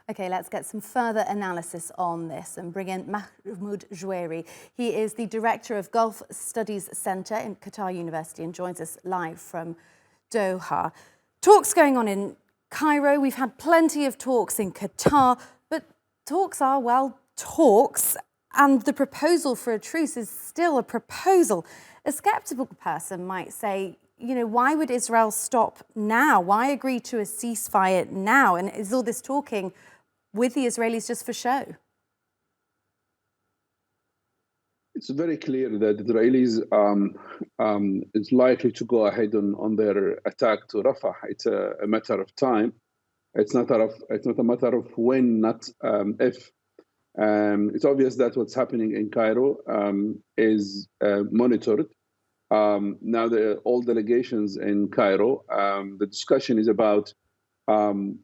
Okay, let's get some further analysis on this and bring in Mahjoob Zweiri. He is the Director of Gulf Studies Centre in Qatar University and joins us live from Doha. Talks going on in Cairo. We've had plenty of talks in Qatar, but talks are, well, talks, and the proposal for a truce is still a proposal. A sceptical person might say, you know, why would Israel stop now? Why agree to a ceasefire now? And is all this talking with the Israelis just for show? It's very clear that the Israelis is likely to go ahead on their attack to Rafah. It's a matter of time. It's not a matter of when, not if. It's obvious that what's happening in Cairo is monitored. Now, all delegations in Cairo, the discussion is about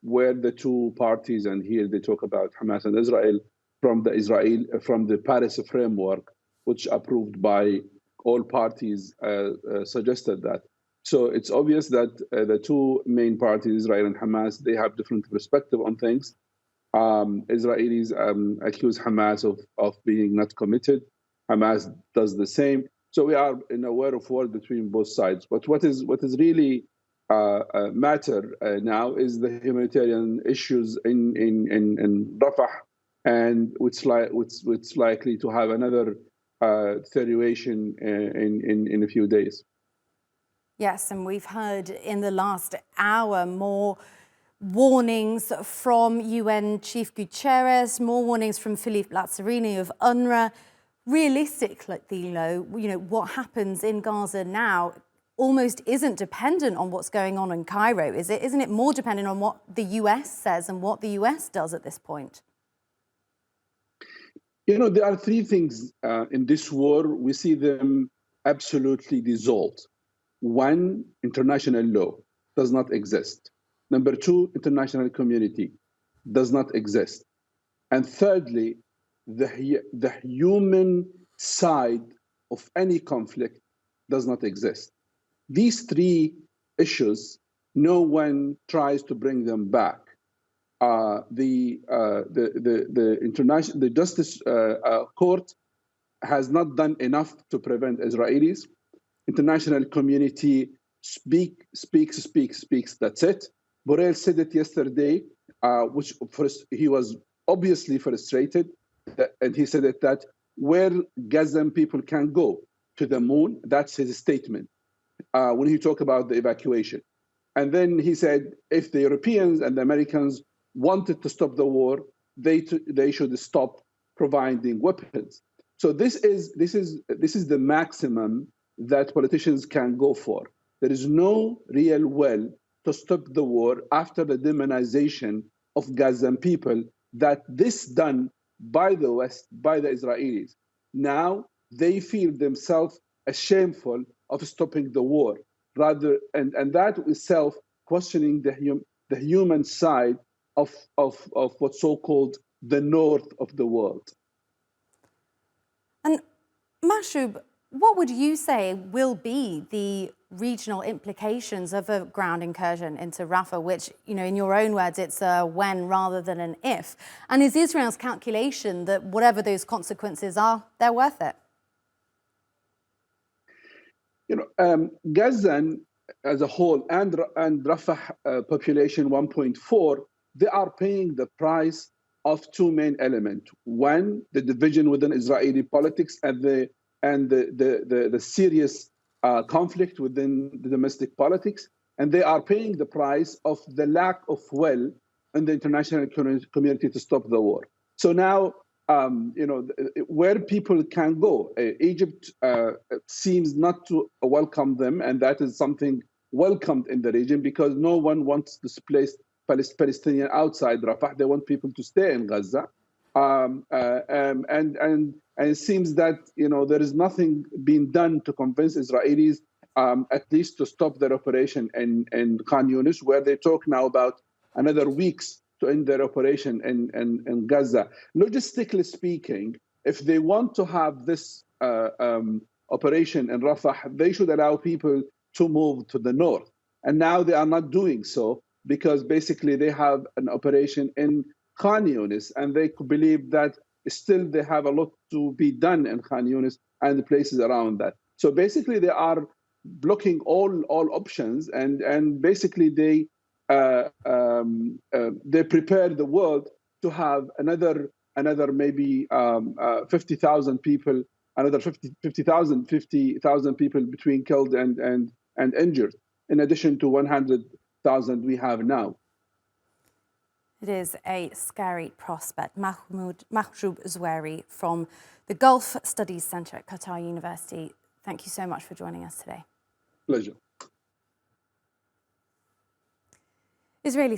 where the two parties, and here they talk about Hamas and Israel, from the Paris framework, which approved by all parties, suggested that. So it's obvious that the two main parties, Israel and Hamas, they have different perspective on things. Israelis accuse Hamas of being not committed. Hamas does the same. So we are in a war of war between both sides. But what is really matter now is the humanitarian issues in Rafah, and which likely to have another deterioration in a few days. Yes, and we've heard in the last hour more warnings from UN Chief Guterres, more warnings from Philippe Lazzarini of UNRWA. Realistically, though, you know, what happens in Gaza now almost isn't dependent on what's going on in Cairo, is it? Isn't it more dependent on what the US says and what the US does at this point? You know, there are three things in this war. We see them absolutely dissolved. One, international law does not exist. Number two, international community does not exist. And thirdly, the human side of any conflict does not exist. These three issues, no one tries to bring them back. The Justice Court has not done enough to prevent Israelis. International community speaks. That's it. Borrell said it yesterday, which first he was obviously frustrated. And he said that where Gazan people can go to the moon, that's his statement when he talked about the evacuation. And then he said if the Europeans and the Americans wanted to stop the war, they should stop providing weapons. So this is the maximum that politicians can go for. There is no real will to stop the war after the demonization of Gazan people that this done by the West, by the Israelis. Now they feel themselves shameful of stopping the war, and that itself questioning the human side of what's so-called the north of the world. And Mahjoob, what would you say will be the regional implications of a ground incursion into Rafah, which, you know, in your own words, it's a when rather than an if? And is Israel's calculation that whatever those consequences are, they're worth it? You know, Gaza as a whole and Rafah population 1.4, they are paying the price of two main elements. One, the division within Israeli politics and the serious conflict within the domestic politics, and they are paying the price of the lack of will in the international community to stop the war. So now, you know, where people can go, Egypt seems not to welcome them, and that is something welcomed in the region because no one wants to displace Palestinians outside Rafah. They want people to stay in Gaza. And it seems that, you know, there is nothing being done to convince Israelis at least to stop their operation in Khan Yunis, where they talk now about another weeks to end their operation in Gaza. Logistically speaking, if they want to have this operation in Rafah, they should allow people to move to the north. And now they are not doing so because basically they have an operation in Khan Yunis, and they believe that still they have a lot to be done in Khan Yunis and the places around that. So basically, they are blocking all options, and basically they prepare the world to have another maybe 50,000 people, another 50,000 people between killed and injured, in addition to 100,000 we have now. It is a scary prospect. Mahjoob Zweiri from the Gulf Studies Centre at Qatar University. Thank you so much for joining us today. Pleasure. Israeli